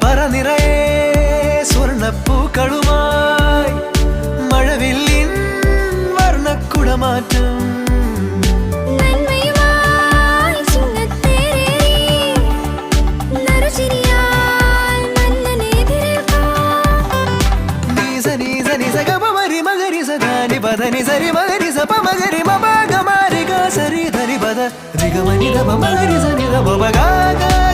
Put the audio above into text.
പറനിറയെ സ്വർണ്ണപ്പൂക്കളുമായി മഴവില്ലിൻ വർണ്ണക്കുടമാറ്റം ధని సరి మగరి సప మగరి మబ గ మారి గ సరి ధరి బద రి గ మని ద బ మగరి సని ద బ గ గ